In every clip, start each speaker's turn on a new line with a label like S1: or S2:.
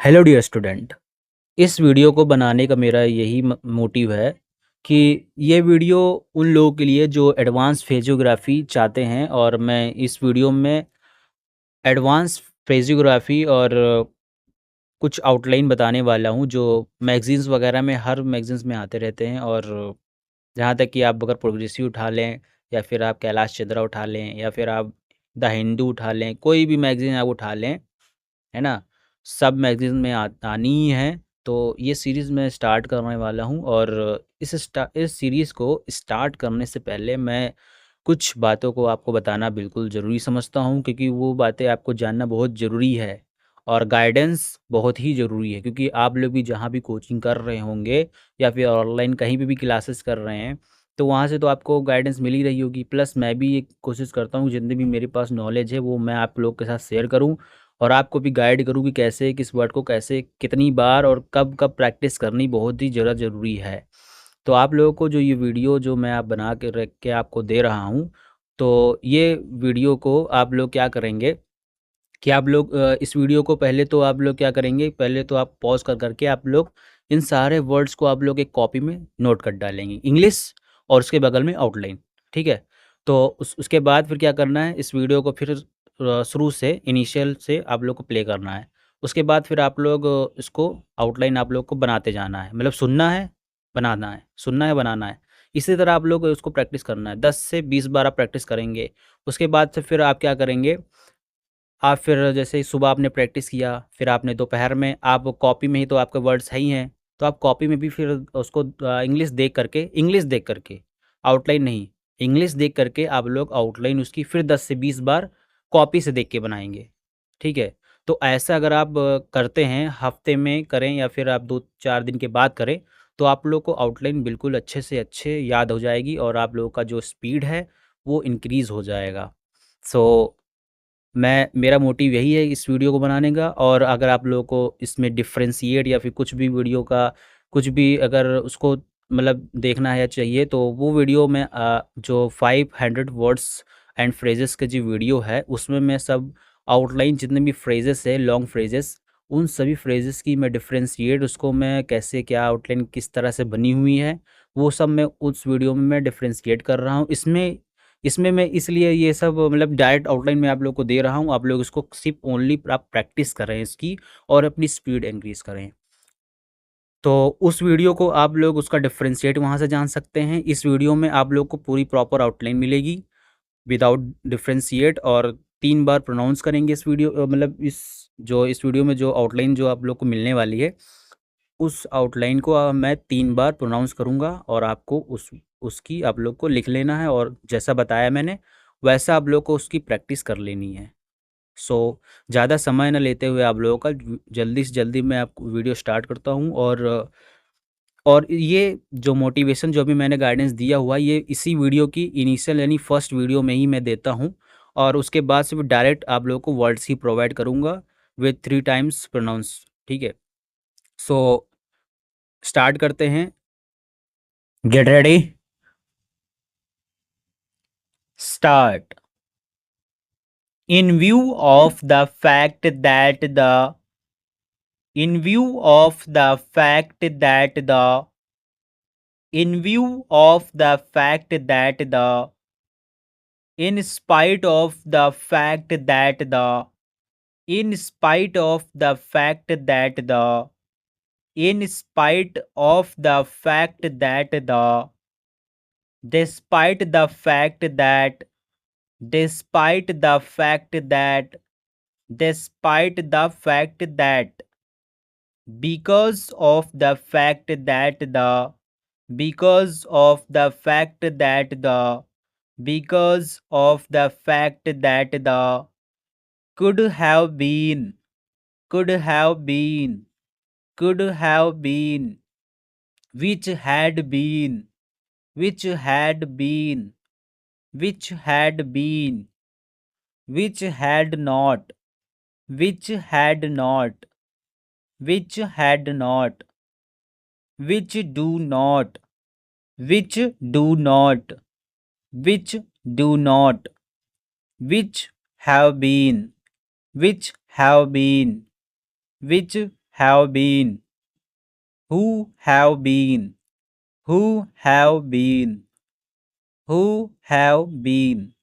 S1: Hello dear student. इस video को बनाने का मेरा यही मोटिव है कि ये वीडियो उन लोगों के लिए जो एडवांस फिजियोग्राफी चाहते हैं, और मैं इस वीडियो में एडवांस फिजियोग्राफी और कुछ आउटलाइन बताने वाला हूँ जो मैगज़ीन्स वगैरह में, हर मैगज़ीन्स में आते रहते हैं। और जहाँ तक कि आप अगर प्रोग्रेसिव उठा लें, या फिर आप कैलाश चंद्रा उठा लें, या फिर आप द हिंदू उठा लें, कोई भी मैगज़ीन आप उठा लें, है ना? सब मैगज़ीन में आनी ही है। तो ये सीरीज़ मैं स्टार्ट करने वाला हूँ, और इस सीरीज़ को स्टार्ट करने से पहले मैं कुछ बातों को आपको बताना बिल्कुल ज़रूरी समझता हूँ, क्योंकि वो बातें आपको जानना बहुत ज़रूरी है। और गाइडेंस बहुत ही ज़रूरी है, क्योंकि आप लोग भी जहाँ भी कोचिंग कर रहे होंगे, या फिर ऑनलाइन कहीं पे भी क्लासेस कर रहे हैं, तो वहाँ से तो आपको गाइडेंस मिल ही रही होगी। प्लस मैं भी एक कोशिश करता हूँ जितनी भी मेरे पास नॉलेज है वो मैं आप लोग के साथ शेयर करूँ, और आपको भी गाइड करूँ कि कैसे किस वर्ड को कैसे कितनी बार और कब कब प्रैक्टिस करनी बहुत ही ज़्यादा ज़रूरी है। तो आप लोगों को जो ये वीडियो जो मैं आप बना के रख के आपको दे रहा हूँ, तो ये वीडियो को आप लोग क्या करेंगे कि आप लोग इस वीडियो को पहले तो आप लोग क्या करेंगे, पहले तो आप पॉज़ कर करके आप लोग इन सारे वर्ड्स को आप लोग एक कॉपी में नोट कर डालेंगे, इंग्लिश और उसके बगल में आउटलाइन, ठीक है? तो उसके बाद फिर क्या करना है, इस वीडियो को फिर शुरू से इनिशियल से आप लोग को प्ले करना है। उसके बाद फिर आप लोग इसको आउटलाइन आप लोग को बनाते जाना है, मतलब सुनना है, बनाना है, सुनना है, बनाना है। इसी तरह आप लोग को उसको प्रैक्टिस करना है, 10 से 20 बार आप प्रैक्टिस करेंगे। उसके बाद से फिर आप क्या करेंगे, आप फिर जैसे ही सुबह आपने प्रैक्टिस किया, फिर आपने दोपहर में आप कॉपी में ही तो आपके वर्ड्स है ही हैं, तो आप कॉपी में भी फिर उसको इंग्लिश देख करके, आउटलाइन नहीं, इंग्लिश देख करके आप लोग आउटलाइन उसकी फिर 10 से 20 बार कॉपी से देख के बनाएँगे, ठीक है? तो ऐसा अगर आप करते हैं, हफ्ते में करें या फिर आप 2-4 दिन के बाद करें, तो आप लोग को आउटलाइन बिल्कुल अच्छे से अच्छे याद हो जाएगी, और आप लोगों का जो स्पीड है, वो इंक्रीज़ हो जाएगा। सो मेरा मोटिव यही है इस वीडियो को बनाने का। और अगर आप लोगों को इसमें डिफरेंशिएट या फिर कुछ भी वीडियो का कुछ भी अगर उसको मतलब देखना है या चाहिए, तो वो वीडियो में जो 500 वर्ड्स एंड फ्रेजेस के जो वीडियो है, उसमें मैं सब आउटलाइन जितने भी फ्रेजेस है, लॉन्ग फ्रेजेस, उन सभी फ्रेजेस की मैं डिफरेंशिएट उसको मैं कैसे क्या आउटलाइन किस तरह से बनी हुई है, वो सब मैं उस वीडियो में मैं डिफरेंशिएट कर रहा हूँ। इसमें इसमें मैं इसलिए ये सब मतलब डायरेक्ट आउटलाइन मैं आप लोग को दे रहा हूँ, आप लोग इसको सिर्फ़ ओनली आप प्रैक्टिस करें इसकी, और अपनी स्पीड इंक्रीज़ करें। तो उस वीडियो को आप लोग उसका डिफरेंशिएट वहाँ से जान सकते हैं। इस वीडियो में आप लोग को पूरी प्रॉपर आउटलाइन मिलेगी विदाउट डिफरेंशिएट, और 3 बार प्रोनाउंस करेंगे इस वीडियो मतलब इस वीडियो में जो आउटलाइन जो आप लोग को मिलने वाली है, उस आउटलाइन को मैं 3 बार प्रोनाउंस करूँगा, और आपको उसकी आप लोग को लिख लेना है, और जैसा बताया मैंने, वैसा आप लोग को उसकी प्रैक्टिस कर लेनी है। सो ज़्यादा समय ना लेते हुए आप लोगों का जल्दी से जल्दी मैं आपको वीडियो स्टार्ट करता हूँ। और ये जो मोटिवेशन जो अभी मैंने गाइडेंस दिया हुआ है, ये इसी वीडियो की इनिशियल यानी फर्स्ट वीडियो में ही मैं देता हूँ, और उसके बाद सिर्फ डायरेक्ट आप लोगों को वर्ड्स ही प्रोवाइड करूँगा विद 3 टाइम्स प्रोनाउंस, ठीक है? सो स्टार्ट करते हैं। Get ready, start. In view of the fact that the in view of the fact that the in view of the fact that the in spite of the fact that the in spite of the fact that the in spite of the fact that the despite the fact that despite the fact that despite the fact that because of the fact that the because of the fact that the because of the fact that the could have been could have been could have been which had been which had been which had been which had not which had not which had not which do not which do not which do not which have been which have been which have been, who have been, who have been, who have been.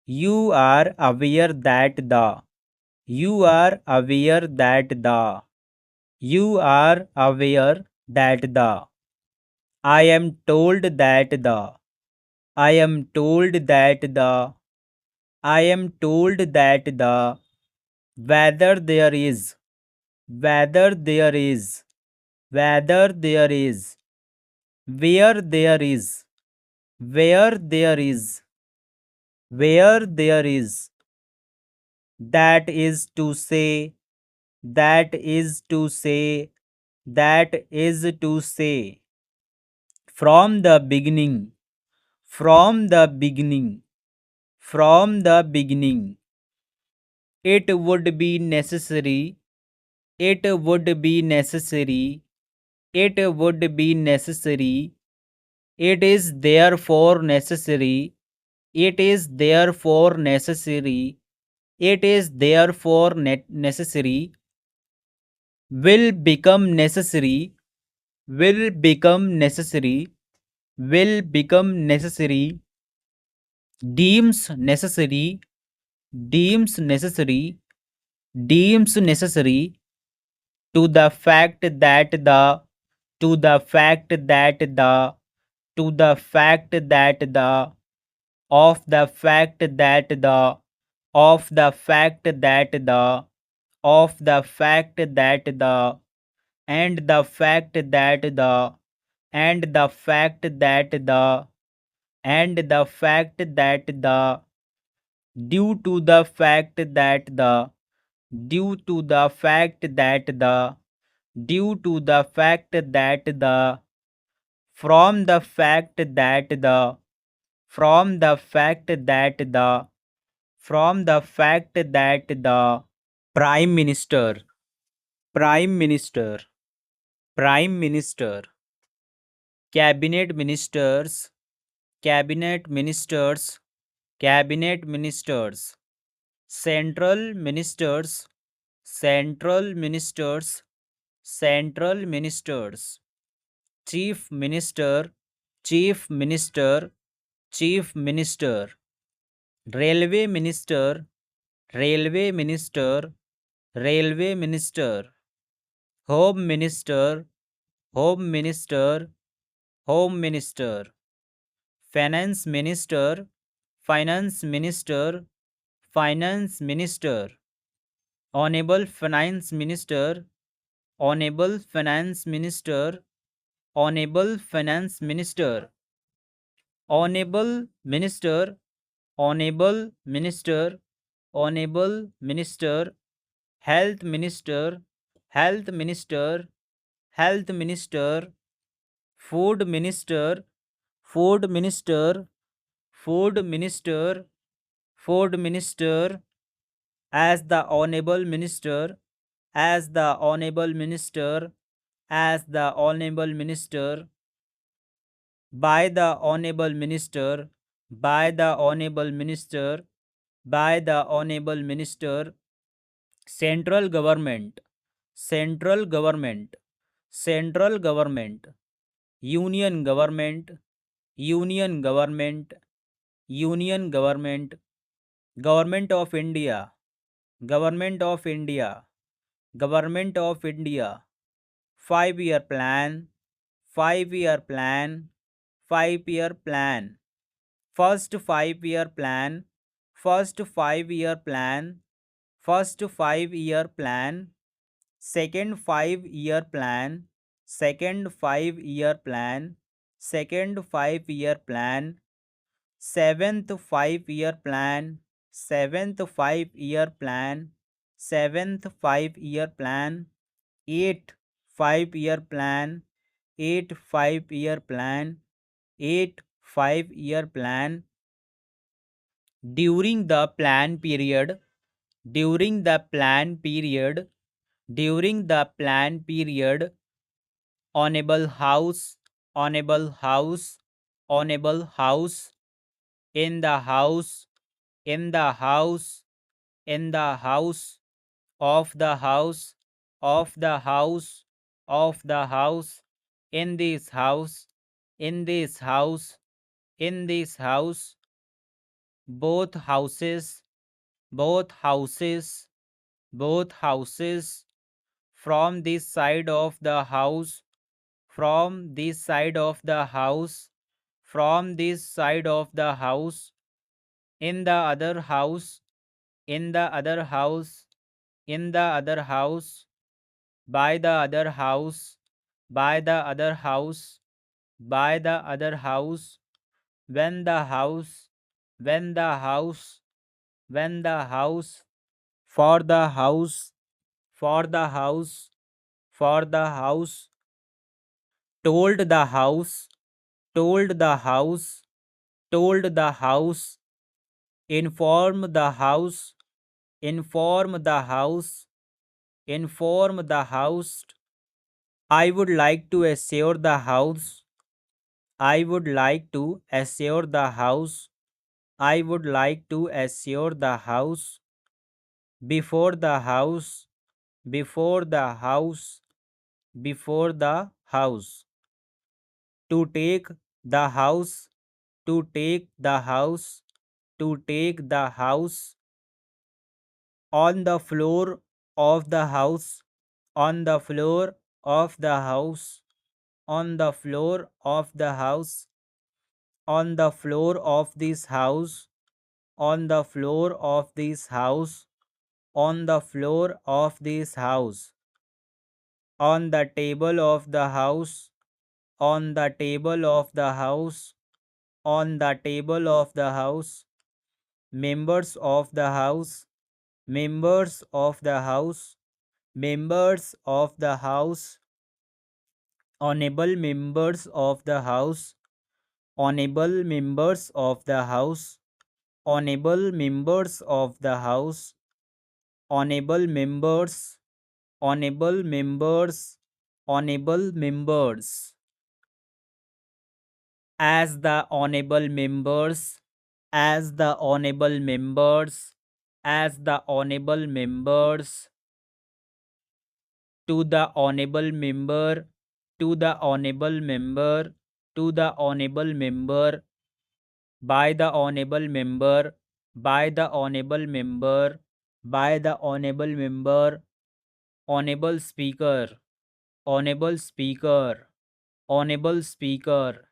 S1: You are aware that the, you are aware that the, you are aware that the, I am told that the, I am told that the, I am told that the, whether there is, whether there is, whether there is, where there is, where there is, where there is, that is to say, that is to say, that is to say, from the beginning, from the beginning, from the beginning, it would be necessary, it would be necessary, it would be necessary, it is therefore necessary, it is therefore necessary, it is therefore necessary, will become necessary, will become necessary, will become necessary, deems necessary, deems necessary, deems necessary, to the fact that the, to the fact that the, to the fact that the, of the fact that the, of the fact that the, of the fact that the, and the fact that the, and the fact that the, and the fact that the, due to the fact that the, due to the fact that the, due to the fact that the, from the fact that the, from the fact that the, from the fact that the, prime minister, prime minister, prime minister, cabinet ministers, cabinet ministers, cabinet ministers, central ministers, central ministers, central ministers, chief minister, chief minister, chief minister, railway minister, railway minister, railway minister, home minister, home minister, home minister, finance minister, finance minister, finance minister, honorable finance minister, honorable finance minister, honorable finance minister, honorable minister, honorable minister, honorable minister, health minister, health minister, health minister, food minister, food minister, food minister, food minister, as the honorable minister, as the honorable minister, as the honorable minister, by the honorable minister, by the honorable minister, by the honorable minister, central government, central government, central government, union government, union government, union government, government of India, government of India, government of India, 5-year plan, 5-year plan, 5-year plan, first 5-year plan, first 5-year plan, first 5-year plan, second 5-year plan, second 5-year plan, second 5-year plan, seventh 5-year plan, seventh 5-year plan, seventh 5-year plan, eighth 5-year plan, eighth 5-year plan, eighth 5-year plan, during the plan period, during the plan period, during the plan period, honorable house, honorable house, honorable house, in the house, in the house, in the house, of the house, of the house, of the house, in this house, in this house, in this house, both houses, both houses, both houses, from this side of the house, from this side of the house, from this side of the house, in the other house, in the other house, in the other house, by the other house, by the other house, by the other house, when the house, when the house, when the house, for the house, for the house, for the house, told the house, told the house, told the house, inform the house, inform the house, inform the house. I would like to assure the house, I would like to assure the house, I would like to assure the house, before the house, before the house, before the house, to take the house, to take the house, to take the house, on the floor of the house, on the floor of the house, on the floor of the house, on the floor of this house, on the floor of this house, on the floor of this house, on the table of the house, on the table of the house, on the table of the house, members of the house, members of the house, members of the house, honorable members of the house, honorable members of the house, honorable members of the house, honorable members, honorable members, honorable members, as the honorable members, as the honorable members, as the honorable members, to the honorable member, to the honorable member, to the honorable member, by the honorable member, by the honorable member, by the honorable member, honorable speaker, honorable speaker, honorable speaker,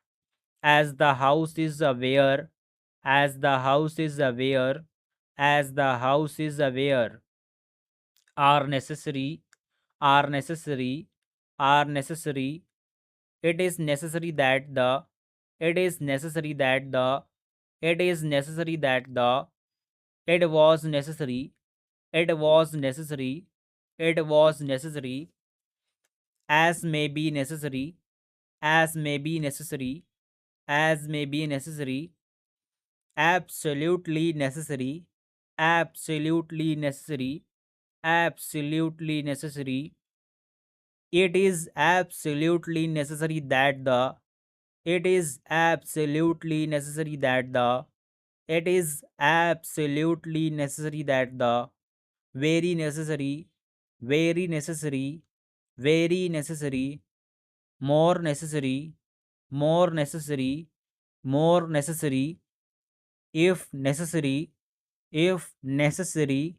S1: as the house is aware, as the house is aware, as the house is aware, are necessary, are necessary, are necessary, it is necessary that the, it is necessary that the, it is necessary that the, it was necessary, it was necessary, it was necessary, as may be necessary, as may be necessary, as may be necessary, absolutely necessary, absolutely necessary, absolutely necessary, it is absolutely necessary that the, it is absolutely necessary that the, it is absolutely necessary that the, very necessary, very necessary, very necessary, more necessary, more necessary, more necessary, if necessary, if necessary,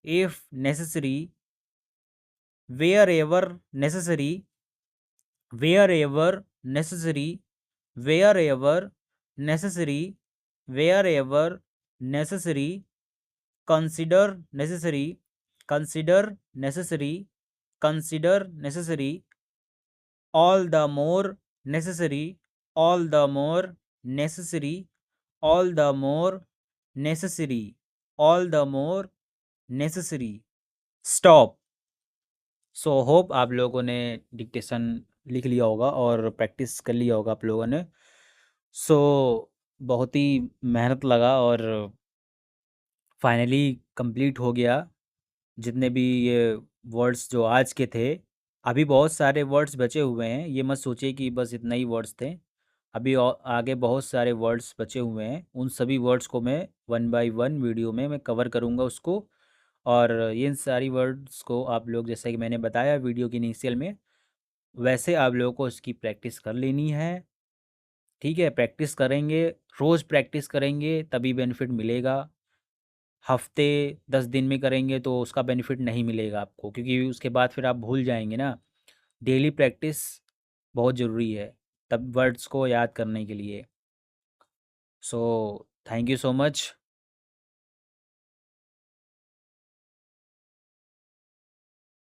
S1: if necessary, wherever necessary, wherever necessary, wherever necessary, wherever necessary, consider necessary, consider necessary, consider necessary, all the more necessary, all the more necessary, all the more necessary, all the more necessary, stop. So hope आप लोगों ने dictation लिख लिया होगा और practice कर लिया होगा आप लोगों ने। सो बहुत ही मेहनत लगा और फाइनली कंप्लीट हो गया। जितने भी ये वर्ड्स जो आज के थे, अभी बहुत सारे वर्ड्स बचे हुए हैं, ये मत सोचिए कि बस इतना ही वर्ड्स थे। अभी आगे बहुत सारे वर्ड्स बचे हुए हैं, उन सभी वर्ड्स को मैं वन बाय वन वीडियो में मैं कवर करूँगा उसको। और ये सारी वर्ड्स को आप लोग, जैसे कि मैंने बताया वीडियो के इनिशियल में, वैसे आप लोगों को इसकी प्रैक्टिस कर लेनी है। ठीक है, प्रैक्टिस करेंगे, रोज़ प्रैक्टिस करेंगे तभी बेनिफिट मिलेगा। हफ़्ते 10 दिन में करेंगे तो उसका बेनिफिट नहीं मिलेगा आपको, क्योंकि उसके बाद फिर आप भूल जाएँगे ना। डेली प्रैक्टिस बहुत ज़रूरी है, तब वर्ड्स को याद करने के लिए। So thank you so much.